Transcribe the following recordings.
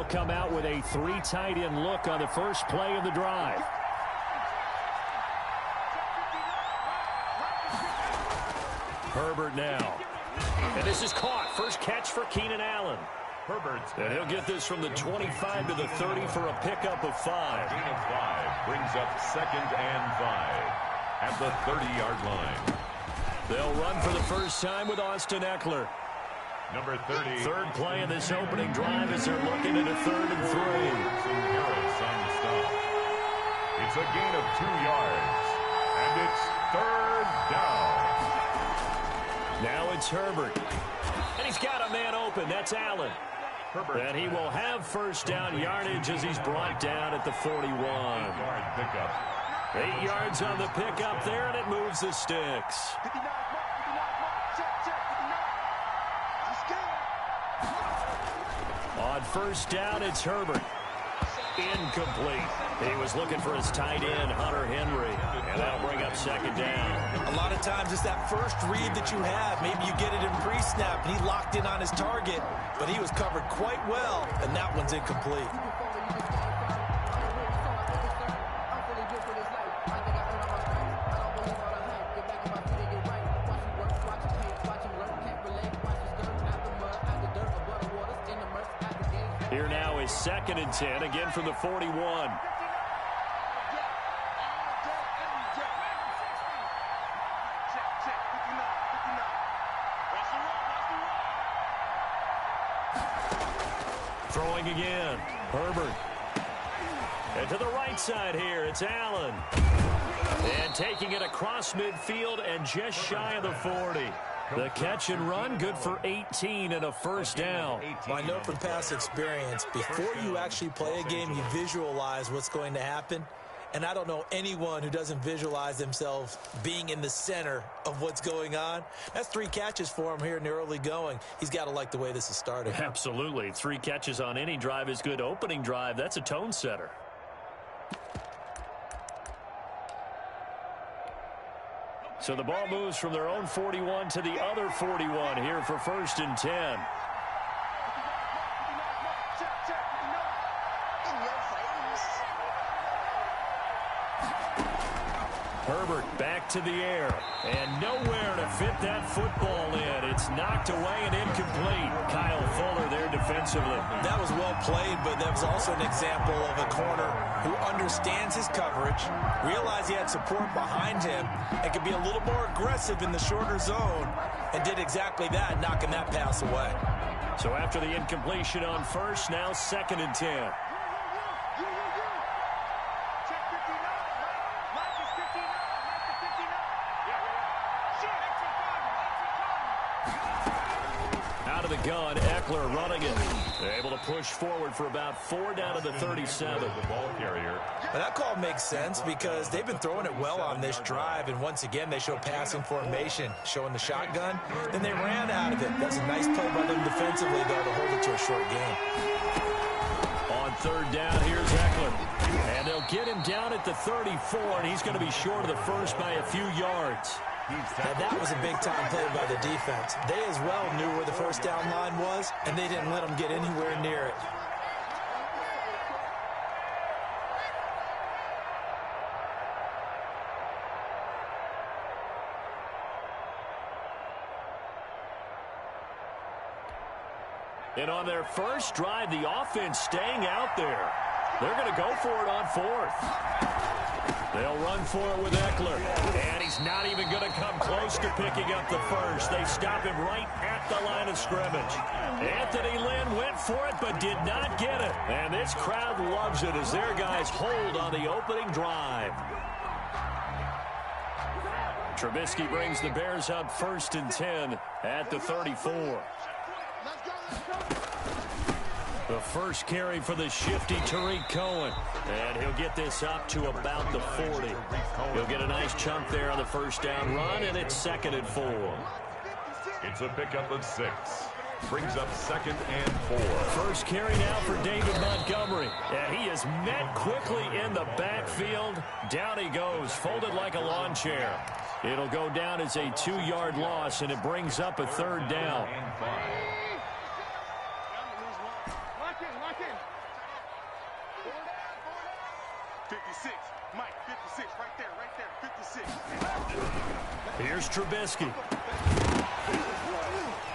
they'll come out with a 3 tight end look on the first play of the drive. Herbert now. And this is caught. First catch for Keenan Allen. And he'll get this from the 25 to the 30 for a pickup of 5. Gain of 5 brings up 2nd and 5 at the 30-yard line. They'll run for the first time with Austin Eckler. Number 30. Third play of this opening drive as they're looking at a 3rd and 3. Harris on the stop. It's a gain of 2 yards. And it's 3rd down. Now it's Herbert. And he's got a man open. That's Allen. And he will have first down yardage as he's brought down at the 41. 8-yard pickup. 8 yards on the pickup there, and it moves the sticks. On first down, it's Herbert. Incomplete. He was looking for his tight end, Hunter Henry, and that'll bring up 2nd down. A lot of times it's that first read that you have. Maybe you get it in pre-snap, and he locked in on his target, but he was covered quite well, and that one's incomplete. Here now is 2nd and 10, again from the 41. Throwing again, Herbert. And to the right side here, it's Allen. And taking it across midfield and just shy of the 40. The catch and run, good for 18 and a first down. Well, I know from past experience, before you actually play a game, you visualize what's going to happen. And I don't know anyone who doesn't visualize themselves being in the center of what's going on. That's 3 catches for him here in the early going. He's got to like the way this is starting. Absolutely. 3 catches on any drive is good. Opening drive, that's a tone setter. So the ball moves from their own 41 to the other 41 here for 1st and 10. Herbert back to the air, and nowhere to fit that football in. It's knocked away and incomplete. Kyle Fuller there defensively. That was well played, but that was also an example of a corner who understands his coverage, realized he had support behind him, and could be a little more aggressive in the shorter zone, and did exactly that, knocking that pass away. So after the incompletion on first, now 2nd and 10. The gun, Eckler running it. They're able to push forward for about 4 down to the 37. The ball carrier. And that call makes sense because they've been throwing it well on this drive, and once again they show passing formation, showing the shotgun. Then they ran out of it. That's a nice play by them defensively, though, to hold it to a short game. On 3rd down, here's Eckler. And they'll get him down at the 34, and he's going to be short of the first by a few yards. And that was a big-time play by the defense. They as well knew where the first down line was, and they didn't let them get anywhere near it. And on their first drive, the offense staying out there. They're going to go for it on 4th. They'll run for it with Eckler. And he's not even going to come close to picking up the first. They stop him right at the line of scrimmage. Anthony Lynn went for it but did not get it. And this crowd loves it as their guys hold on the opening drive. Trubisky brings the Bears up 1st and 10 at the 34. The first carry for the shifty Tariq Cohen. And he'll get this up to about the 40. He'll get a nice chunk there on the first down run, and it's 2nd and 4. It's a pickup of 6. Brings up 2nd and 4. First carry now for David Montgomery. And he is met quickly in the backfield. Down he goes, folded like a lawn chair. It'll go down as a 2-yard loss, and it brings up a 3rd down. 56. Mike, 56. Right there. 56. Here's Trubisky.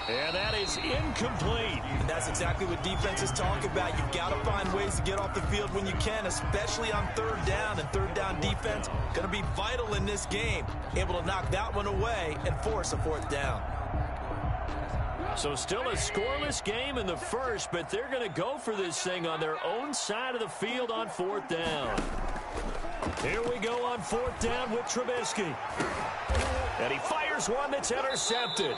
And that is incomplete. And that's exactly what defenses talk about. You've got to find ways to get off the field when you can, especially on third down. And third down defense going to be vital in this game. Able to knock that one away and force a fourth down. So still a scoreless game in the first, but they're going to go for this thing on their own side of the field on fourth down. Here we go on fourth down with Trubisky. And he fires one that's intercepted.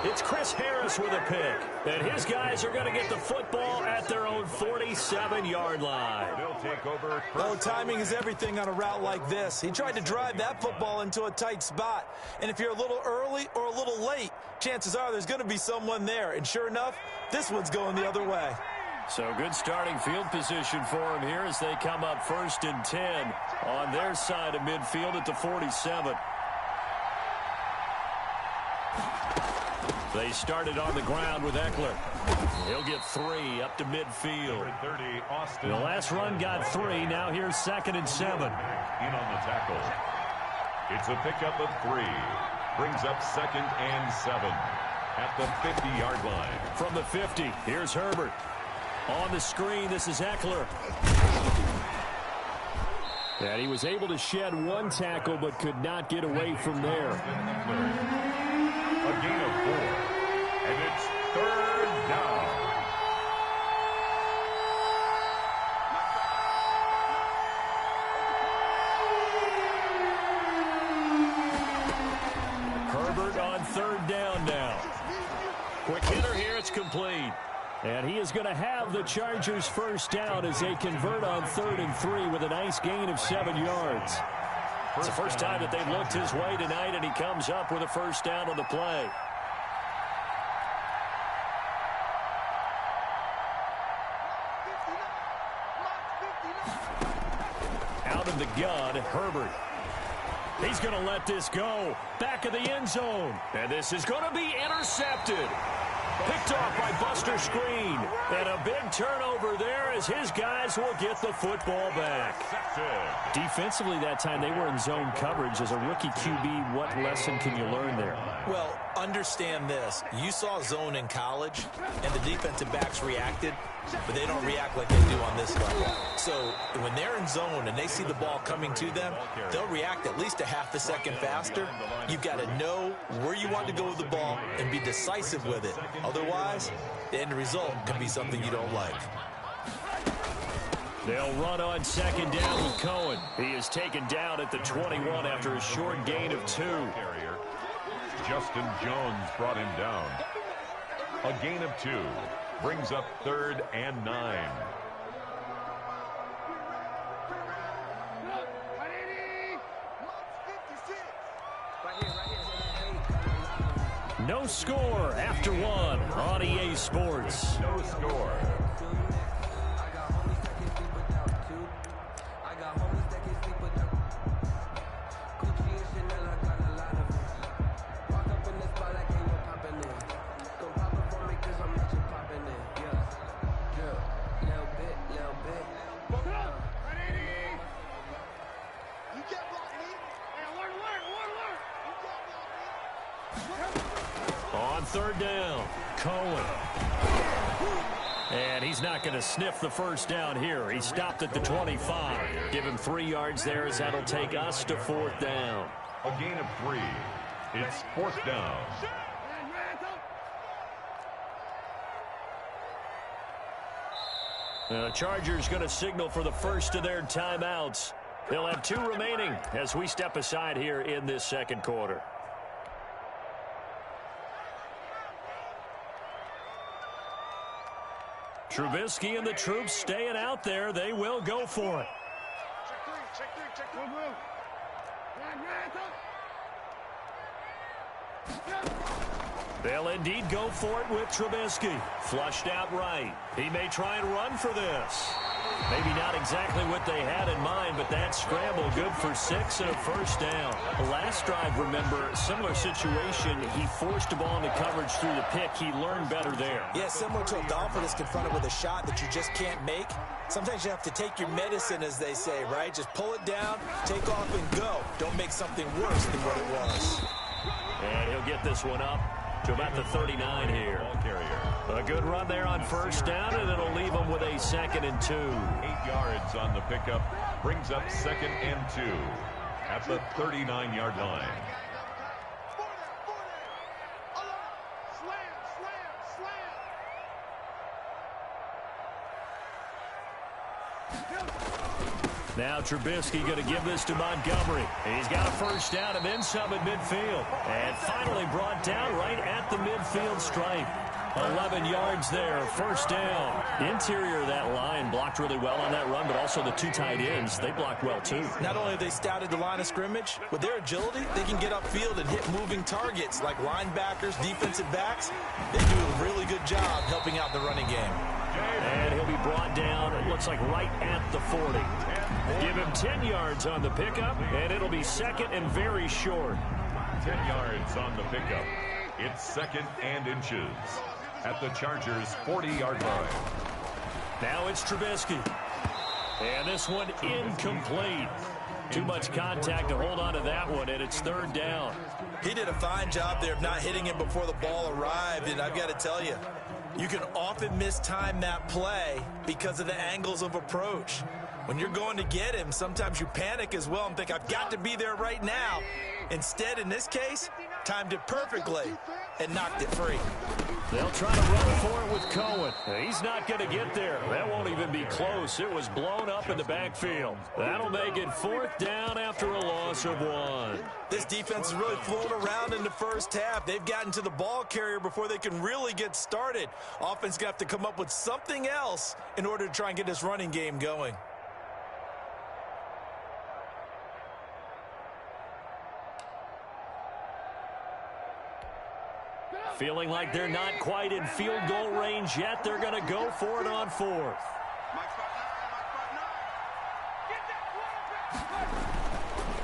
It's Chris Harris with a pick. And his guys are going to get the football at their own 47-yard line. They'll take over. Oh, timing is everything on a route like this. He tried to drive that football into a tight spot. And if you're a little early or a little late, chances are there's going to be someone there. And sure enough, this one's going the other way. So good starting field position for him here as they come up 1st and 10 on their side of midfield at the 47. They started on the ground with Eckler. He'll get 3 up to midfield. 30, Austin. The last run got 3. Now here's 2nd and 7. In on the tackle. It's a pickup of 3. Brings up 2nd and 7 at the 50-yard line. From the 50, here's Herbert. On the screen, this is Eckler. And he was able to shed 1 tackle but could not get away from there. A gain of 4. And it's 3rd down. Herbert on 3rd down now. Quick hitter here, it's complete. And he is going to have the Chargers first down as they convert on 3rd and 3 with a nice gain of 7 yards. It's the first time that they've looked his way tonight, and he comes up with a first down on the play. Out of the gun, Herbert. He's going to let this go. Back of the end zone. And this is going to be intercepted. Picked off by Buster Screen. And a big turnover there as his guys will get the football back. Defensively that time, they were in zone coverage. As a rookie QB, what lesson can you learn there? Well, understand this. You saw zone in college, and the defensive backs reacted, but they don't react like they do on this level. So when they're in zone and they see the ball coming to them, they'll react at least a half a second faster. You've got to know where you want to go with the ball and be decisive with it. Otherwise, the end result can be something you don't like. They'll run on 2nd down with Cohen. He is taken down at the 21 after a short gain of 2. Justin Jones brought him down. A gain of 2. Brings up 3rd and 9. No score after 1 on EA Sports. No score. On 3rd down, Cohen. And he's not going to sniff the first down here. He stopped at the 25. Give him 3 yards there as that'll take us to 4th down. A gain of 3. It's 4th down. The Chargers going to signal for the first of their timeouts. They'll have 2 remaining as we step aside here in this 2nd quarter. Trubisky and the troops staying out there. They will go for it. They'll indeed go for it with Trubisky. Flushed out right. He may try and run for this. Maybe not exactly what they had in mind, but that scramble good for 6 and a first down. The last drive, remember, similar situation. He forced the ball into coverage through the pick. He learned better there. Yeah, similar to a golfer that's confronted with a shot that you just can't make. Sometimes you have to take your medicine, as they say, right? Just pull it down, take off, and go. Don't make something worse than what it was. And he'll get this one up to about the 39 here. A good run there on first down, and it'll leave him with a 2nd and 2. 8 yards on the pickup. Brings up 2nd and 2 at the 39-yard line. Now Trubisky going to give this to Montgomery. He's got a first down and then some at midfield. And finally brought down right at the midfield stripe. 11 yards there, first down. Interior of that line blocked really well on that run, but also the 2 tight ends, they blocked well too. Not only have they scouted the line of scrimmage, with their agility, they can get upfield and hit moving targets like linebackers, defensive backs. They do a really good job helping out the running game. And he'll be brought down, it looks like right at the 40. Give him 10 yards on the pickup, and it'll be 2nd and very short. 10 yards on the pickup. It's 2nd and inches at the Chargers' 40-yard line. Now it's Trubisky. And this one incomplete. Too much contact to hold on to that one, and it's 3rd down. He did a fine job there of not hitting him before the ball arrived, and I've got to tell you, you can often mistime that play because of the angles of approach. When you're going to get him, sometimes you panic as well and think, I've got to be there right now. Instead, in this case, timed it perfectly and knocked it free. They'll try to run for it with Cohen. He's not going to get there. That won't even be close. It was blown up in the backfield. That'll make it 4th down after a loss of 1. This defense has really flown around in the first half. They've gotten to the ball carrier before they can really get started. Offense going to have to come up with something else in order to try and get this running game going. Feeling like they're not quite in field goal range yet. They're going to go for it on 4th.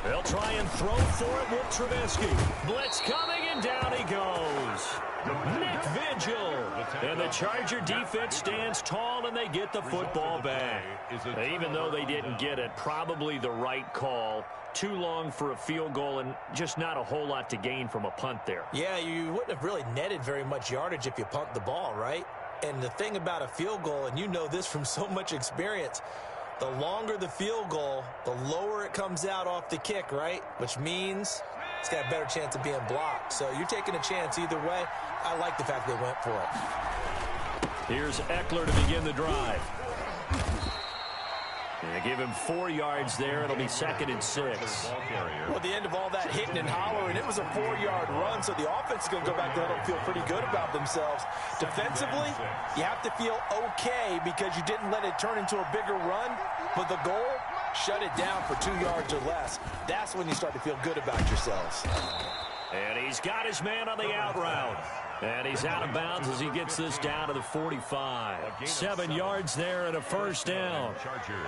They'll try and throw for it with Trubisky. Blitz coming, and down he goes. Nick Vigil. And the Charger defense stands tall, and they get the football back. Even though they didn't get it, probably the right call. Too long for a field goal and just not a whole lot to gain from a punt there. Yeah, you wouldn't have really netted very much yardage if you punt the ball, right? And the thing about a field goal, and you know this from so much experience, the longer the field goal, the lower it comes out off the kick, right? Which means it's got a better chance of being blocked. So you're taking a chance either way. I like the fact they went for it. Here's Eckler to begin the drive. They give him 4 yards there. It'll be 2nd and 6. Well, at the end of all that hitting and hollering, it was a 4-yard run, so the offense is going to go back there and feel pretty good about themselves. Defensively, you have to feel okay because you didn't let it turn into a bigger run, but the goal, shut it down for 2 yards or less. That's when you start to feel good about yourselves. And he's got his man on the out route. And he's out of bounds as he gets this down to the 45. 7 yards there and a first down. Chargers.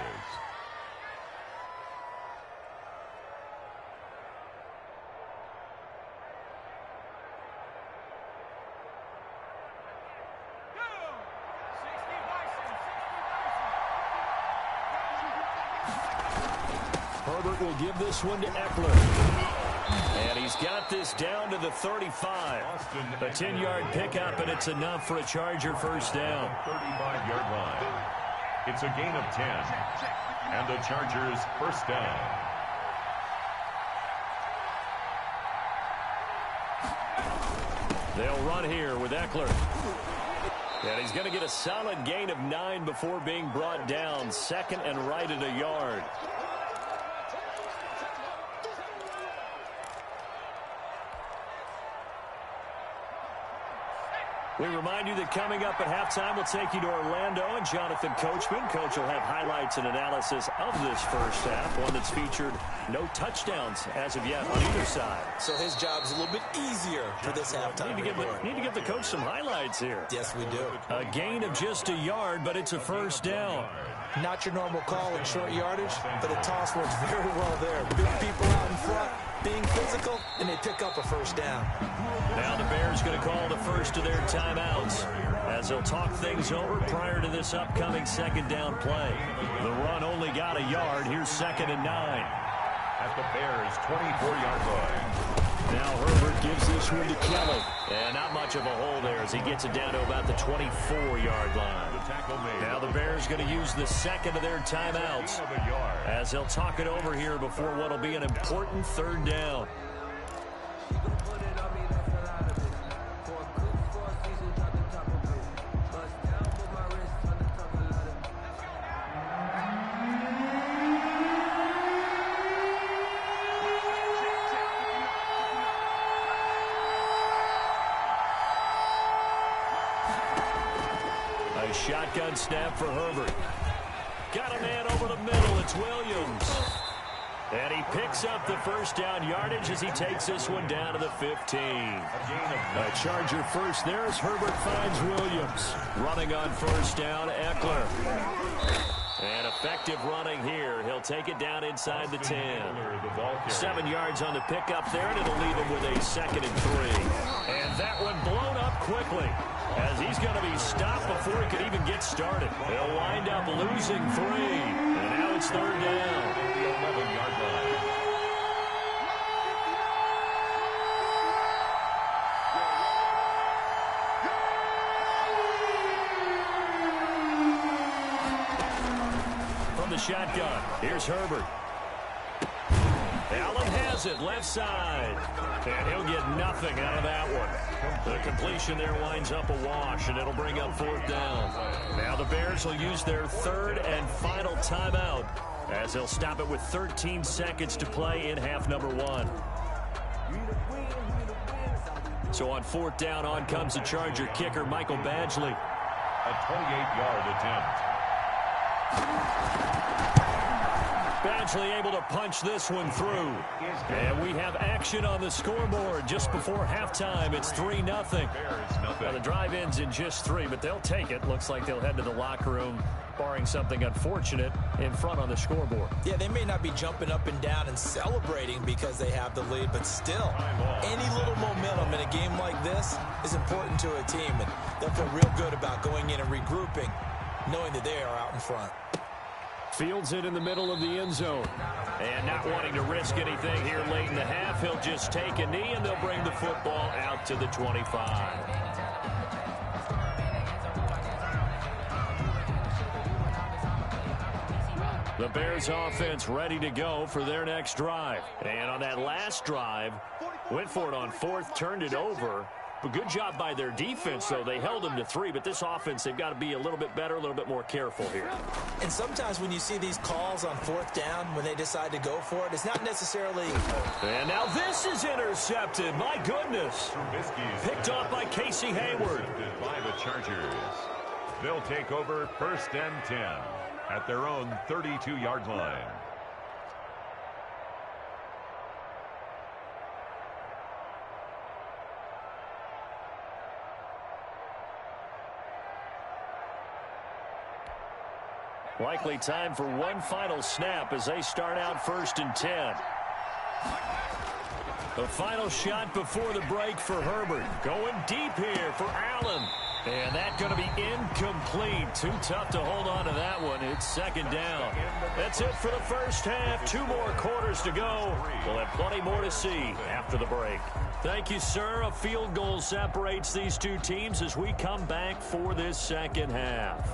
Herbert will give this one to Eckler. And he's got this down to the 35. A 10-yard pickup, and it's enough for a Charger first down. 35-yard line. It's a gain of 10. And the Chargers first down. They'll run here with Eckler. And he's going to get a solid gain of 9 before being brought down. 2nd and right at a yard. We remind you that coming up at halftime, we'll take you to Orlando and Jonathan Coachman. Coach will have highlights and analysis of this first half, one that's featured no touchdowns as of yet on either side. So his job's a little bit easier for this halftime. Need to give the coach some highlights here. Yes, we do. A gain of just a yard, but it's a first down. Not your normal call in short yardage, but the toss works very well there. Big people out in front, being physical, and they pick up a first down. Now the Bears going to call the first of their timeouts as they'll talk things over prior to this upcoming second down play. The run only got a yard. Here's 2nd and 9. At the Bears' 24-yard line. Now Herbert gives this one to Kelly. And not much of a hole there as he gets it down to about the 24-yard line. Now the Bears going to use the second of their timeouts as they'll talk it over here before what will be an important third down. Shotgun snap for Herbert. Got a man over the middle. It's Williams. And he picks up the first down yardage as he takes this one down to the 15. A Charger first there as Herbert finds Williams. Running on first down, Eckler. And effective running here. He'll take it down inside the 10. 7 yards on the pickup there, and it'll leave him with a 2nd and 3. And that one blown up quickly, as he's going to be stopped before he could even get started. He'll wind up losing 3. And now it's third down. The 11-yard line. From the shotgun, here's Herbert. Allen has it, left side. And he'll get nothing out of that one. The completion there winds up a wash, and it'll bring up fourth down. Now the Bears will use their third and final timeout as they'll stop it with 13 seconds to play in half number 1. So on fourth down, on comes the Charger kicker, Michael Badgley. A 28-yard attempt. Badgley able to punch this one through. And we have action on the scoreboard just before halftime. It's 3-0. Now the drive ends in just 3, but they'll take it. Looks like they'll head to the locker room, barring something unfortunate, in front on the scoreboard. Yeah, they may not be jumping up and down and celebrating because they have the lead, but still, any little momentum in a game like this is important to a team, and they'll feel real good about going in and regrouping, knowing that they are out in front. Fields it in the middle of the end zone. And not wanting to risk anything here late in the half, he'll just take a knee, and they'll bring the football out to the 25. The Bears offense ready to go for their next drive. And on that last drive, went for it on fourth, turned it over. But good job by their defense, though. They held them to 3, but this offense, they've got to be a little bit better, a little bit more careful here. And sometimes when you see these calls on fourth down, when they decide to go for it, it's not necessarily... And now this is intercepted. My goodness. Picked off by Casey Hayward. By the Chargers. They'll take over 1st and 10 at their own 32-yard line. Likely time for one final snap as they start out 1st and 10. The final shot before the break for Herbert. Going deep here for Allen. And that's going to be incomplete. Too tough to hold on to that one. It's 2nd down. That's it for the first half. 2 more quarters to go. We'll have plenty more to see after the break. Thank you, sir. A field goal separates these two teams as we come back for this second half.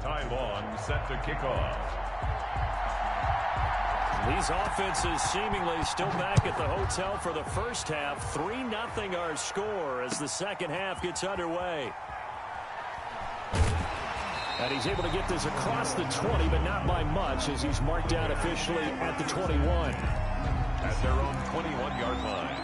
Time on, set to kick off. These offenses seemingly still back at the hotel for the first half. 3-0 our score as the second half gets underway. And he's able to get this across the 20, but not by much as he's marked down officially at the 21. At their own 21-yard line.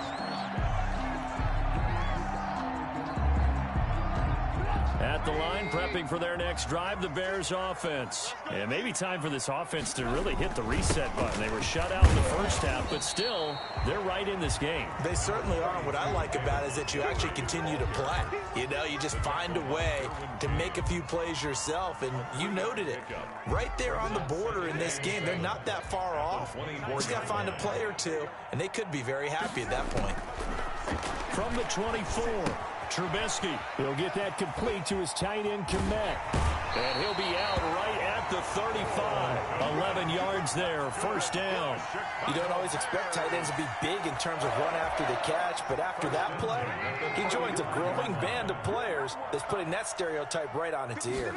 at the line, prepping for their next drive, the Bears offense. And maybe time for this offense to really hit the reset button. They were shut out in the first half, but still, they're right in this game. They certainly are. And what I like about it is that you actually continue to play. You know, you just find a way to make a few plays yourself, and you noted it. Right there on the border in this game, they're not that far off. Just got to find a play or two, and they could be very happy at that point. From the 24, Trubisky. He'll get that complete to his tight end, Komet. And he'll be out right at the 35. 11 yards there, first down. You don't always expect tight ends to be big in terms of run after the catch, but after that play, he joins a growing band of players that's putting that stereotype right on its ear.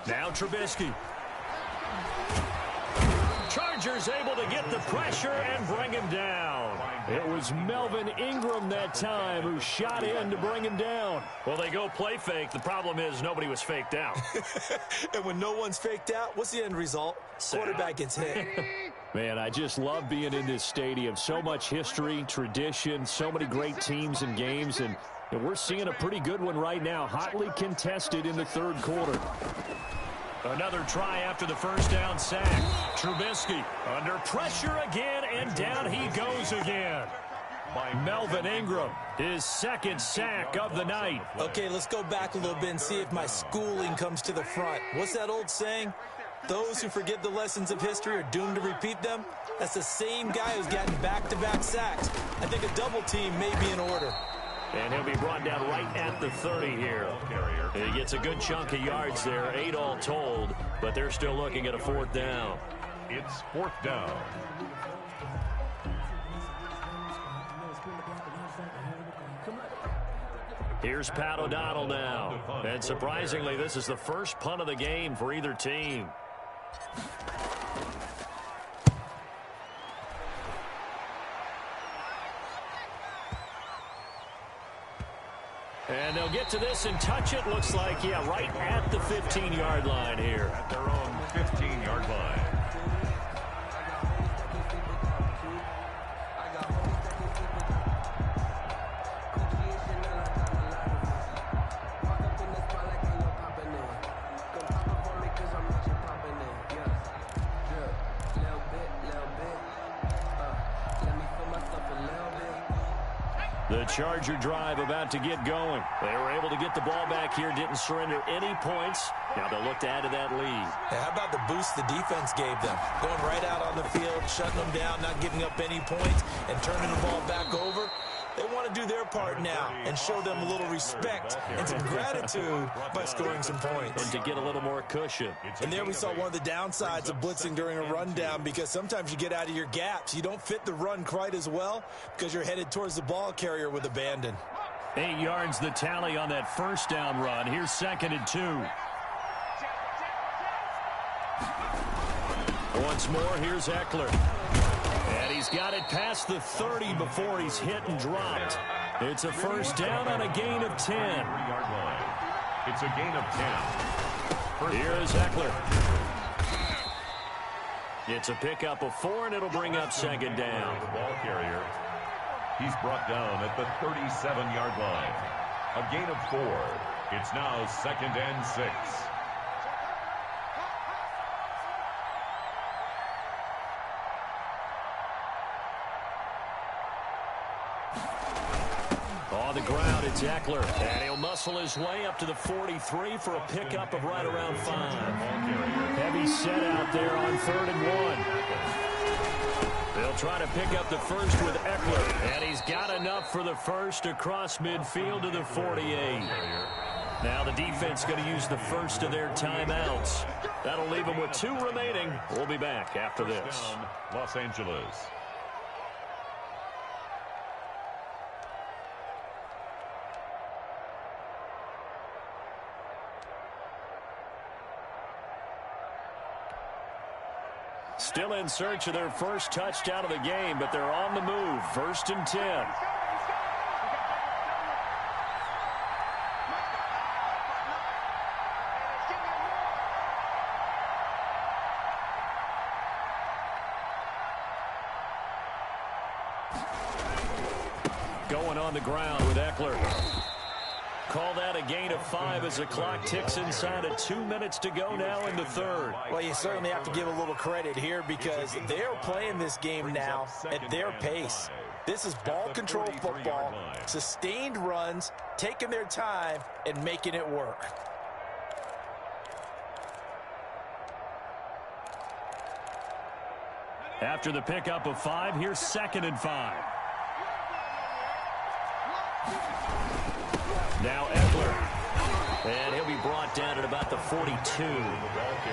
Now Trubisky. Chargers able to get the pressure and bring him down. It was Melvin Ingram that time who shot in to bring him down. Well, they go play fake. The problem is nobody was faked out. And when no one's faked out, what's the end result? Quarterback gets hit. Man, I just love being in this stadium. So much history, tradition, so many great teams and games, and we're seeing a pretty good one right now, hotly contested in the third quarter. Another try after the first down sack. Trubisky under pressure again, and down he goes again. By Melvin Ingram, his second sack of the night. Okay, let's go back a little bit and see if my schooling comes to the front. What's that old saying? Those who forget the lessons of history are doomed to repeat them. That's the same guy who's gotten back-to-back sacks. I think a double team may be in order. And he'll be brought down right at the 30 here. He gets a good chunk of yards there, 8 all told, but they're still looking at a fourth down. It's fourth down. Here's Pat O'Donnell now. And surprisingly, this is the first punt of the game for either team. And they'll get to this and touch it. Looks like, yeah, right at the 15-yard line here. At their own 15-yard line. The Charger drive about to get going. They were able to get the ball back here, didn't surrender any points. Now they'll look to add to that lead. Hey, how about the boost the defense gave them? Going right out on the field, shutting them down, not giving up any points, and turning the ball back over. They want to do their part now and show them a little respect and some gratitude by scoring some points. And to get a little more cushion. And there we saw one of the downsides of blitzing during a rundown, because sometimes you get out of your gaps. You don't fit the run quite as well because you're headed towards the ball carrier with abandon. 8 yards the tally on that first down run. Here's 2nd and 2. Once more, here's Eckler. And he's got it past the 30 before he's hit and dropped. It's a first down on a gain of 10. 3-yard line. It's a gain of 10. Here's Eckler. It's a pickup of 4, and it'll bring up 2nd down. Ball carrier. He's brought down at the 37-yard line. A gain of 4. It's now 2nd and 6. On the ground, it's Eckler, and he'll muscle his way up to the 43 for a pickup of right around 5. Heavy set out there on 3rd and 1. They'll try to pick up the first with Eckler, and he's got enough for the first across midfield to the 48. Now the defense going to use the first of their timeouts. That'll leave them with 2 remaining. We'll be back after this. Los Angeles. Still in search of their first touchdown of the game, but they're on the move. 1st and 10. Going on the ground with Eckler. Call that a gain of 5 as the clock ticks inside of 2 minutes to go now in the third. Well, you certainly have to give a little credit here because they're playing this game now at their pace. This is ball control football, sustained runs, taking their time, and making it work. After the pickup of 5, here's 2nd and 5. Now Eckler. And he'll be brought down at about the 42.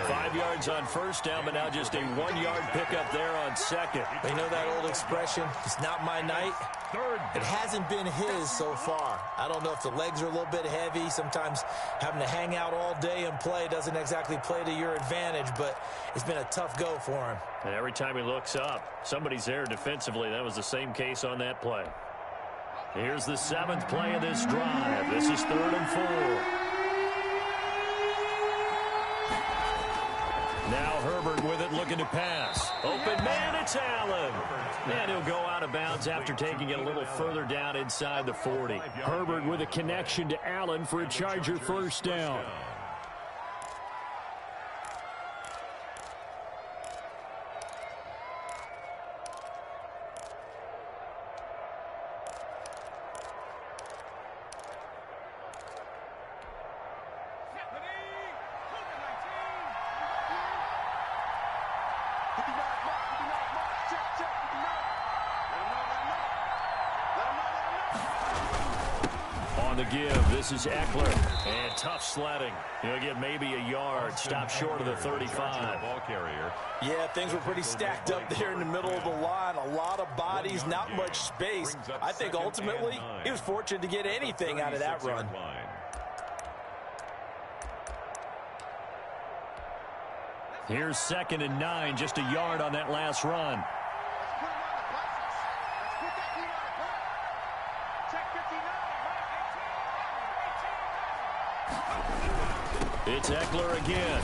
5 yards on first down, but now just a 1-yard pickup there on second. You know that old expression, it's not my night? It hasn't been his so far. I don't know if the legs are a little bit heavy. Sometimes having to hang out all day and play doesn't exactly play to your advantage, but it's been a tough go for him. And every time he looks up, somebody's there defensively. That was the same case on that play. Here's the 7th play of this drive. This is 3rd and 4. Now Herbert with it, looking to pass. Open man, it's Allen. And he'll go out of bounds after taking it a little further down inside the 40. Herbert with a connection to Allen for a Charger first down. On the give, this is Eckler. And tough sledding. He'll get maybe a yard. Stop short of the 35. Ball carrier. Yeah, things were pretty stacked up there in the middle of the line. A lot of bodies, not much space. I think ultimately he was fortunate to get anything out of that run. Here's 2nd and 9, just a yard on that last run. It's Eckler again.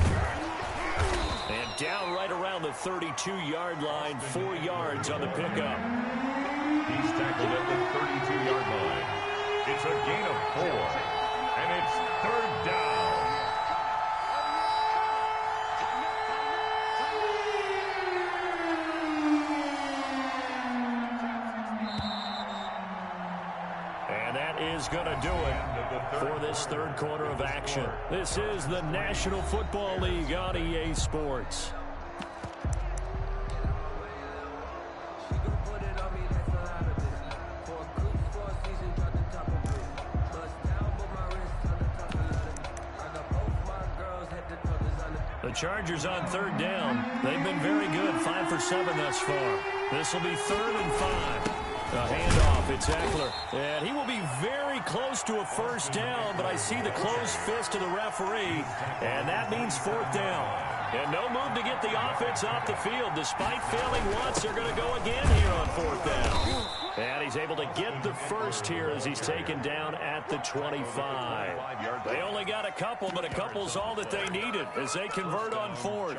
And down right around the 32-yard line, 4 yards on the pickup. He's tackled at the 32-yard line. It's a gain of 4, and it's 3rd down. And that is going to do it for this third quarter of action. This is the National Football League on EA Sports. The Chargers on 3rd down. They've been very good, 5 for 7 thus far. This will be 3rd and 5. A handoff, it's Eckler. And he will be very close to a first down, but I see the closed fist of the referee, and that means 4th down. And no move to get the offense off the field. Despite failing once, they're going to go again here on 4th down. And he's able to get the first here as he's taken down at the 25. They only got a couple, but a couple's all that they needed as they convert on 4th.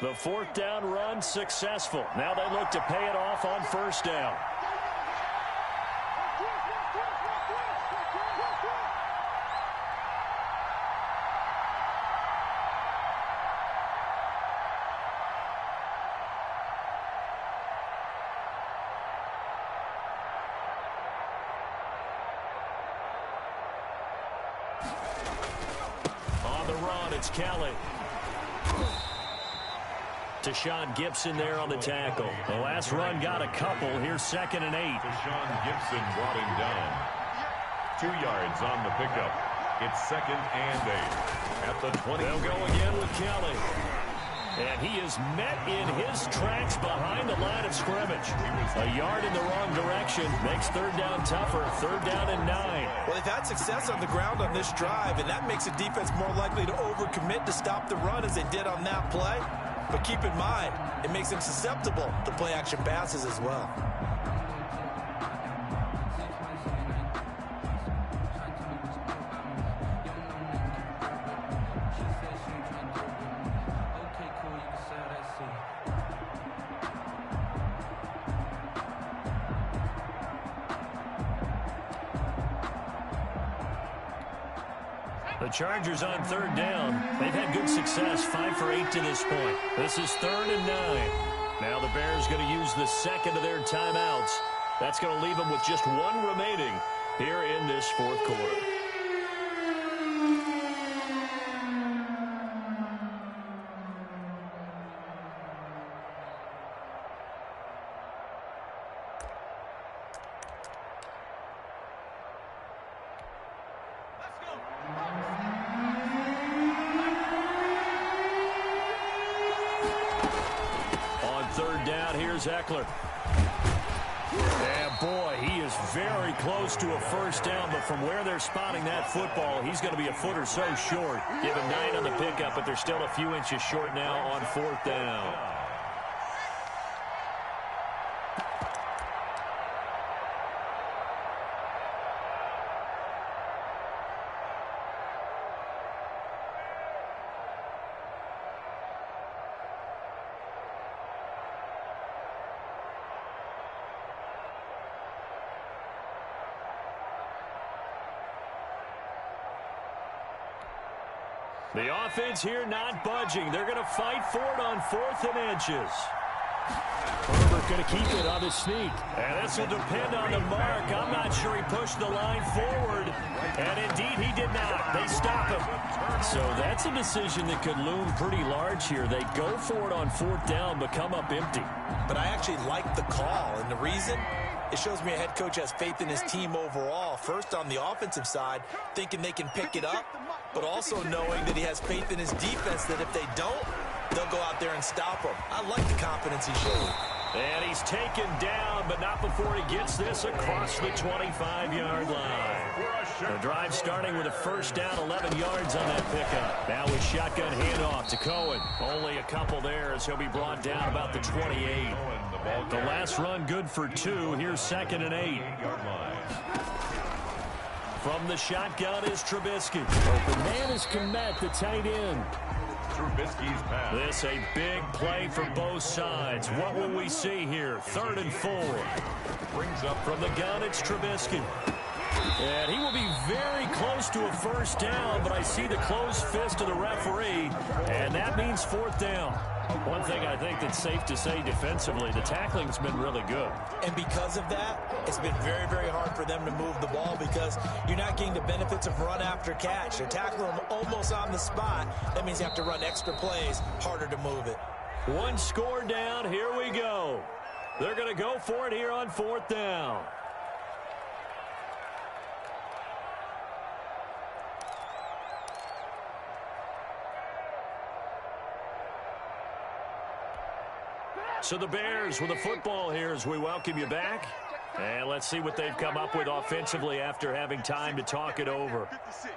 The 4th down run successful. Now they look to pay it off on first down. On the run, it's Kelly. Deshaun Gibson there on the tackle. The last run got a couple. Here's 2nd and 8. Deshaun Gibson brought him down. 2 yards on the pickup. It's 2nd and 8. At the 20. They'll go again with Kelly. And he is met in his tracks behind the line of scrimmage. A yard in the wrong direction makes 3rd down tougher. 3rd down and 9. Well, they've had success on the ground on this drive, and that makes the defense more likely to overcommit to stop the run as they did on that play. But keep in mind, it makes them susceptible to play-action passes as well. The Chargers on third down. They've had good success, 5 for 8 to this point. This is 3rd and 9. Now the Bears going to use the second of their timeouts. That's going to leave them with just one remaining here in this fourth quarter. Eckler. And boy, he is very close to a first down, but from where they're spotting that football, he's going to be a foot or so short. Give him 9 on the pickup, but they're still a few inches short now on 4th down. The offense here not budging. They're going to fight for it on 4th and inches. Herbert going to keep it on the sneak. And this will depend on the mark. I'm not sure he pushed the line forward. And indeed, he did not. They stop him. So that's a decision that could loom pretty large here. They go for it on 4th down, but come up empty. But I actually like the call. And the reason? It shows me a head coach has faith in his team overall. First, on the offensive side, thinking they can pick it up, but also knowing that he has faith in his defense that if they don't, they'll go out there and stop him. I like the confidence he showed. And he's taken down, but not before he gets this across the 25-yard line. The drive starting with a first down, 11 yards on that pickup. Now with shotgun handoff to Cohen. Only a couple there as he'll be brought down about the 28. The last run good for 2. Here's 2nd and 8. From the shotgun is Trubisky. Open man is Kmet, the tight end. Trubisky's pass. This a big play for both sides. What will we see here? 3rd and 4. Brings up from the gun, it's Trubisky. And he will be very close to a first down, but I see the closed fist of the referee, and that means 4th down. One thing I think that's safe to say defensively, the tackling's been really good. And because of that, it's been very, very hard for them to move the ball because you're not getting the benefits of run after catch. They're tackling them almost on the spot. That means you have to run extra plays, harder to move it. One score down, here we go. They're going to go for it here on 4th down. So the Bears with the football here as we welcome you back. And let's see what they've come up with offensively after having time to talk it over. 56.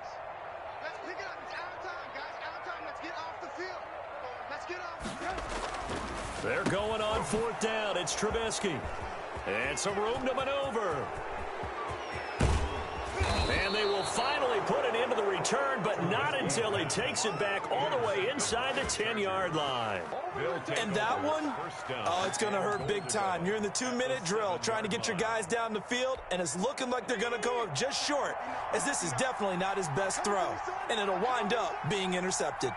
Let's pick it up. It's out of time, guys. Out of time. Let's get off the field. Let's get off the field. They're going on 4th down. It's Trubisky. And some room to maneuver. And they will finally put it into the return, but not until he takes it back all the way inside the 10-yard line. And that one, oh, it's going to hurt big time. You're in the 2-minute drill trying to get your guys down the field, and it's looking like they're going to go up just short, as this is definitely not his best throw. And it'll wind up being intercepted.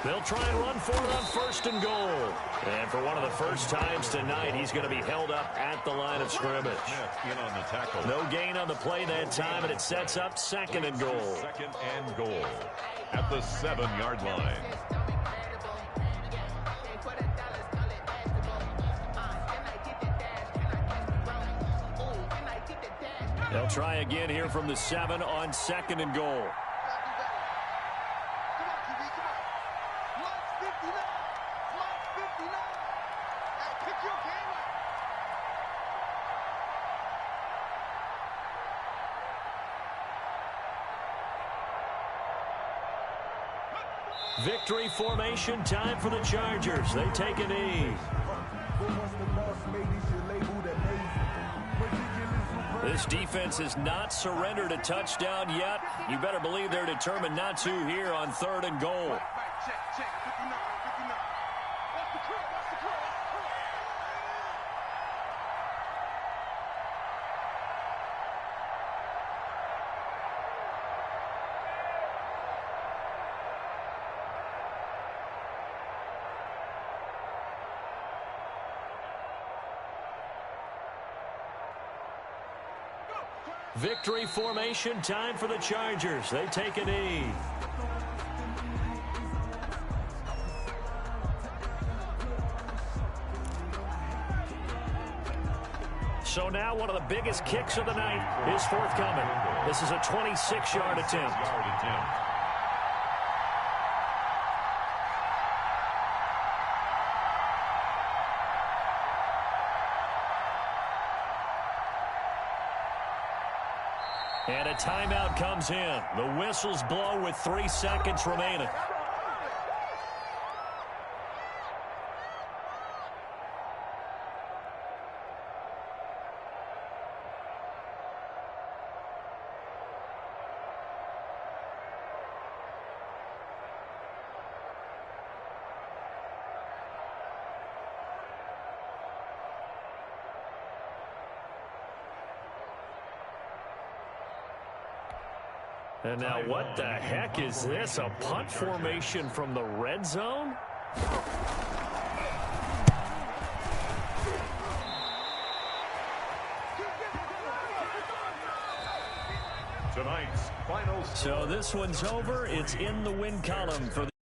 They'll try and run for it on 1st and goal. And for one of the first times tonight, he's going to be held up at the line of scrimmage. In on the tackle. No gain on the play that time, and it sets up 2nd and goal. 2nd and goal at the 7-yard line. They'll try again here from the 7 on 2nd and goal. Victory formation time for the Chargers. They take a knee. This defense has not surrendered a touchdown yet. You better believe they're determined not to here on 3rd and goal. Victory formation time for the Chargers. They take a knee. So now one of the biggest kicks of the night is forthcoming. This is a 26-yard attempt. And a timeout comes in. The whistles blow with 3 seconds remaining. And now what the heck is this? A punt formation from the red zone? Tonight's final. So this one's over. It's in the win column for the